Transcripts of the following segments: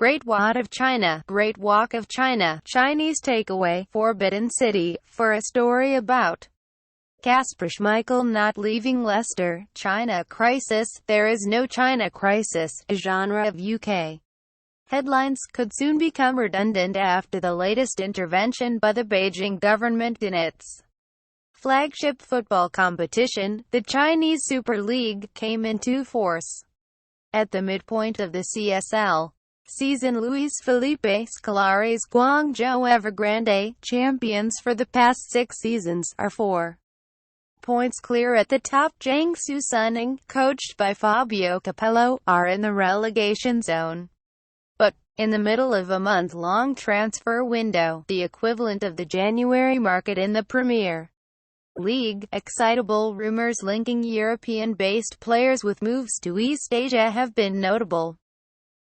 Great Wall of China, Great Walk of China, Chinese takeaway, Forbidden City, for a story about Kasper Schmeichel not leaving Leicester. China crisis. There is no China crisis, a genre of UK headlines could soon become redundant after the latest intervention by the Beijing government in its flagship football competition. The Chinese Super League came into force at the midpoint of the CSL season. Luis Felipe Scolari's Guangzhou Evergrande, champions for the past 6 seasons, are 4 points clear at the top. Jiangsu Suning, coached by Fabio Capello, are in the relegation zone. But, in the middle of a month-long transfer window, the equivalent of the January market in the Premier League, excitable rumors linking European-based players with moves to East Asia have been notable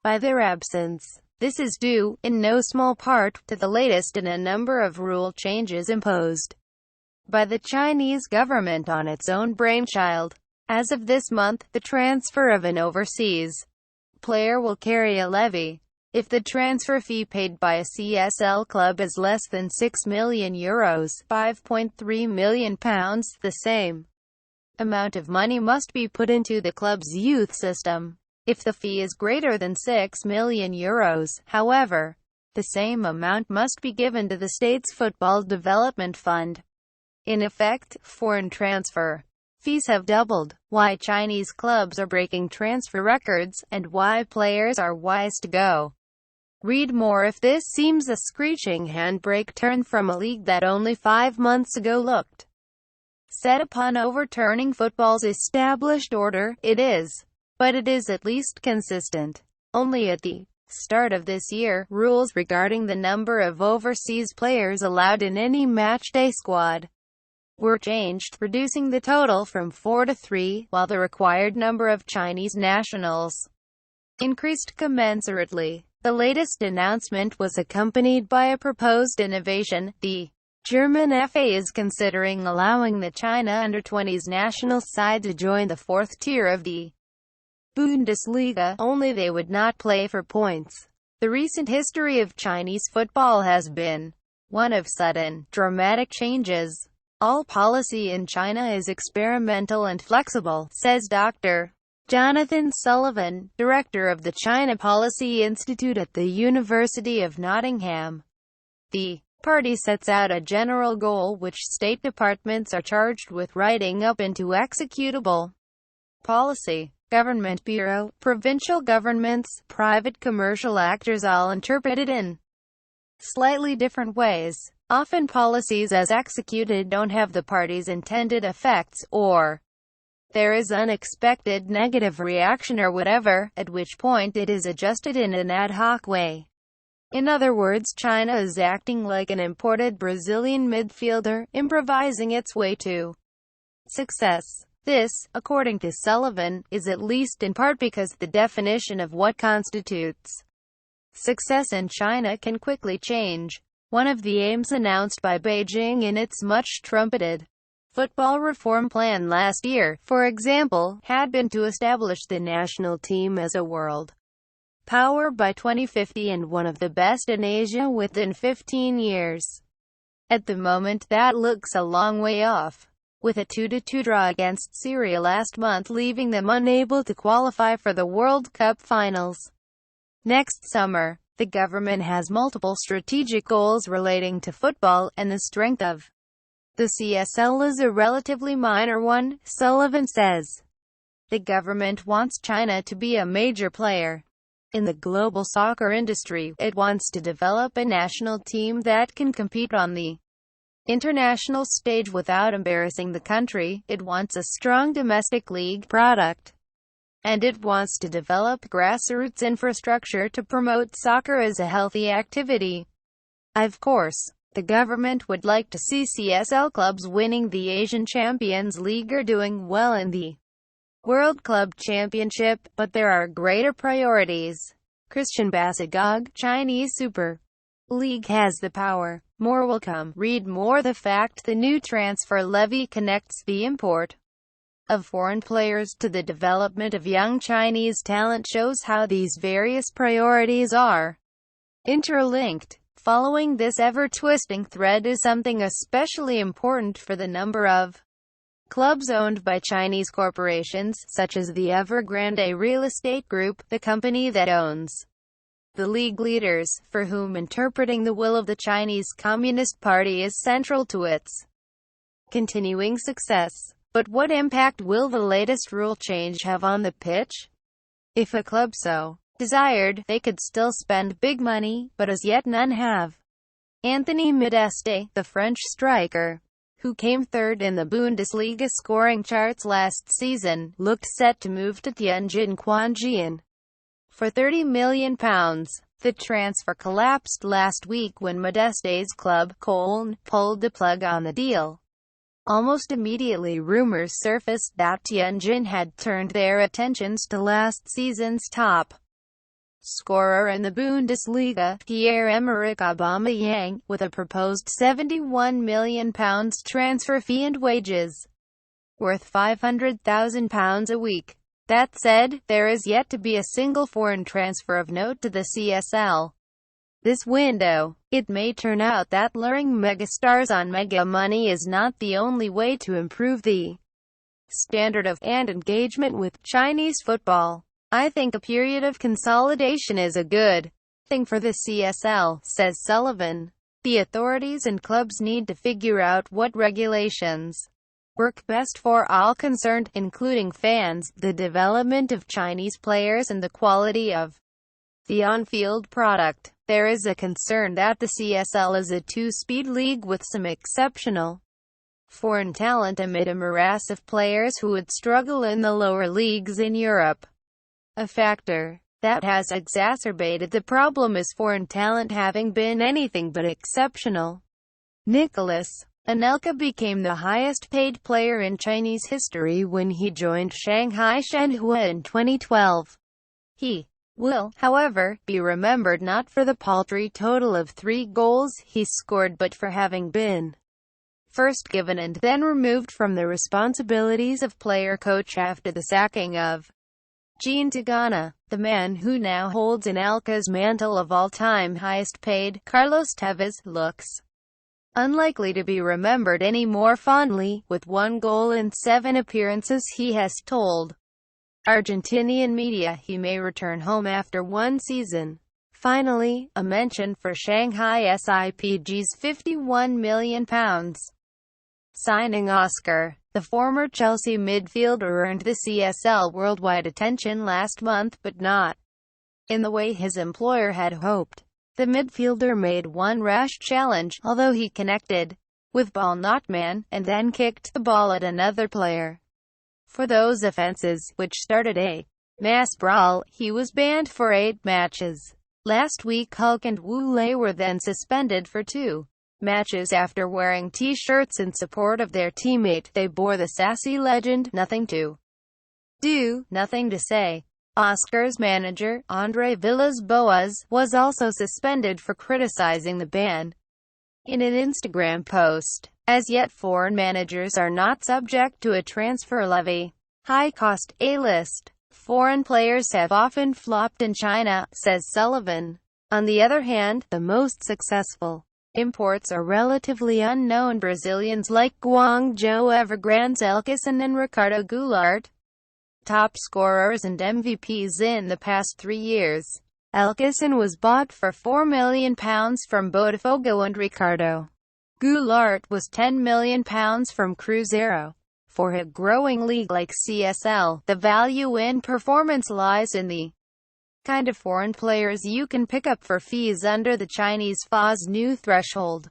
by their absence. This is due, in no small part, to the latest in a number of rule changes imposed by the Chinese government on its own brainchild. As of this month, the transfer of an overseas player will carry a levy if the transfer fee paid by a CSL club is less than €6 million, £5.3 million. The same amount of money must be put into the club's youth system. If the fee is greater than €6 million, however, the same amount must be given to the state's football development fund. In effect, foreign transfer fees have doubled. Why Chinese clubs are breaking transfer records, and why players are wise to go. Read more. If this seems a screeching handbrake turn from a league that only 5 months ago looked set upon overturning football's established order, it is. But it is at least consistent. Only at the start of this year, rules regarding the number of overseas players allowed in any matchday squad were changed, reducing the total from 4 to 3, while the required number of Chinese nationals increased commensurately. The latest announcement was accompanied by a proposed innovation. The German FA is considering allowing the China under-20s national side to join the 4th tier of the Bundesliga, only they would not play for points. The recent history of Chinese football has been one of sudden, dramatic changes. All policy in China is experimental and flexible, says Dr. Jonathan Sullivan, director of the China Policy Institute at the University of Nottingham. The party sets out a general goal which state departments are charged with writing up into executable policy. Government bureau, provincial governments, private commercial actors all interpret it in slightly different ways. Often policies as executed don't have the party's intended effects, or there is unexpected negative reaction or whatever, at which point it is adjusted in an ad hoc way. In other words, China is acting like an imported Brazilian midfielder, improvising its way to success. This, according to Sullivan, is at least in part because the definition of what constitutes success in China can quickly change. One of the aims announced by Beijing in its much-trumpeted football reform plan last year, for example, had been to establish the national team as a world power by 2050 and one of the best in Asia within 15 years. At the moment, that looks a long way off, with a 2-2 draw against Syria last month leaving them unable to qualify for the World Cup finals next summer. The government has multiple strategic goals relating to football, and the strength of the CSL is a relatively minor one, Sullivan says. The government wants China to be a major player in the global soccer industry. It wants to develop a national team that can compete on the international stage without embarrassing the country. It wants a strong domestic league product, and it wants to develop grassroots infrastructure to promote soccer as a healthy activity. Of course, the government would like to see CSL clubs winning the Asian Champions League or doing well in the World Club Championship, but there are greater priorities. Christian Basagog, Chinese Super League has the power. More will come. Read more. The fact the new transfer levy connects the import of foreign players to the development of young Chinese talent shows how these various priorities are interlinked. Following this ever-twisting thread is something especially important for the number of clubs owned by Chinese corporations, such as the Evergrande Real Estate Group, the company that owns the league leaders, for whom interpreting the will of the Chinese Communist Party is central to its continuing success. But what impact will the latest rule change have on the pitch? If a club so desired, they could still spend big money, but as yet none have. Anthony Modeste, the French striker, who came third in the Bundesliga scoring charts last season, looked set to move to Tianjin Quanjian for £30 million. The transfer collapsed last week when Modeste's club, Cologne, pulled the plug on the deal. Almost immediately rumors surfaced that Tianjin had turned their attentions to last season's top scorer in the Bundesliga, Pierre-Emerick Aubameyang, with a proposed £71 million transfer fee and wages worth £500,000 a week. That said, there is yet to be a single foreign transfer of note to the CSL this window. It may turn out that luring megastars on mega money is not the only way to improve the standard of and engagement with Chinese football. I think a period of consolidation is a good thing for the CSL, says Sullivan. The authorities and clubs need to figure out what regulations work best for all concerned, including fans, the development of Chinese players and the quality of the on-field product. There is a concern that the CSL is a two-speed league with some exceptional foreign talent amid a morass of players who would struggle in the lower leagues in Europe. A factor that has exacerbated the problem is foreign talent having been anything but exceptional. Nicolas Anelka became the highest-paid player in Chinese history when he joined Shanghai Shenhua in 2012. He will, however, be remembered not for the paltry total of 3 goals he scored but for having been first given and then removed from the responsibilities of player-coach after the sacking of Jean Tigana. The man who now holds Anelka's mantle of all-time highest-paid, Carlos Tevez, looks unlikely to be remembered any more fondly. With 1 goal in 7 appearances, he has told Argentinian media he may return home after 1 season. Finally, a mention for Shanghai SIPG's £51 million signing Oscar. The former Chelsea midfielder earned the CSL worldwide attention last month, but not in the way his employer had hoped. The midfielder made one rash challenge, although he connected with ball not man, and then kicked the ball at another player. For those offenses, which started a mass brawl, he was banned for 8 matches. Last week Hulk and Wu Lei were then suspended for 2 matches after wearing T-shirts in support of their teammate. They bore the sassy legend, "Nothing to do, nothing to say." Oscar's manager, Andre Villas-Boas, was also suspended for criticizing the ban in an Instagram post. As yet, foreign managers are not subject to a transfer levy. High-cost A-list foreign players have often flopped in China, says Sullivan. On the other hand, the most successful imports are relatively unknown Brazilians like Guangzhou Evergrande's Elkison and Ricardo Goulart, top scorers and MVPs in the past 3 years. Elkison was bought for £4 million from Botafogo and Ricardo Goulart was £10 million from Cruzeiro. For a growing league like CSL, the value in performance lies in the kind of foreign players you can pick up for fees under the Chinese FA's new threshold.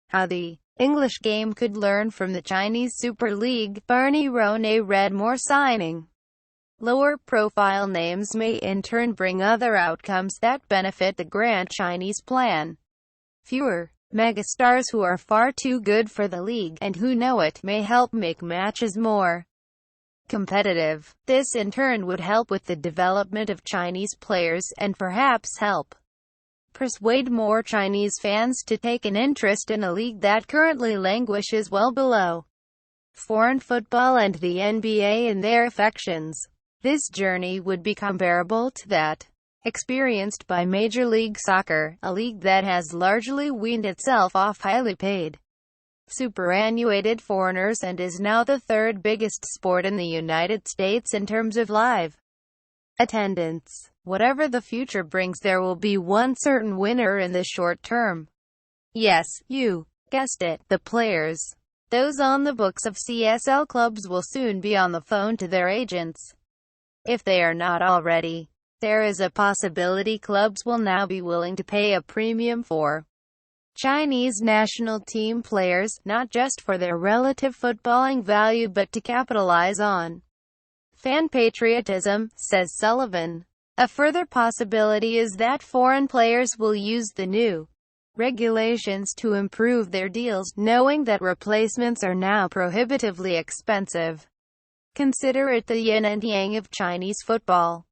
How the English game could learn from the Chinese Super League. Barney Ronay read more signing lower-profile names may in turn bring other outcomes that benefit the grand Chinese plan. Fewer megastars who are far too good for the league, and who know it, may help make matches more competitive. This in turn would help with the development of Chinese players, and perhaps help persuade more Chinese fans to take an interest in a league that currently languishes well below foreign football and the NBA in their affections. This journey would be comparable to that experienced by Major League Soccer, a league that has largely weaned itself off highly paid, superannuated foreigners and is now the third biggest sport in the United States in terms of live attendance. Whatever the future brings, there will be one certain winner in the short term. Yes, you guessed it, the players. Those on the books of CSL clubs will soon be on the phone to their agents. If they are not already, there is a possibility clubs will now be willing to pay a premium for Chinese national team players, not just for their relative footballing value but to capitalize on fan patriotism, says Sullivan. A further possibility is that foreign players will use the new regulations to improve their deals, knowing that replacements are now prohibitively expensive. Consider it the yin and yang of Chinese football.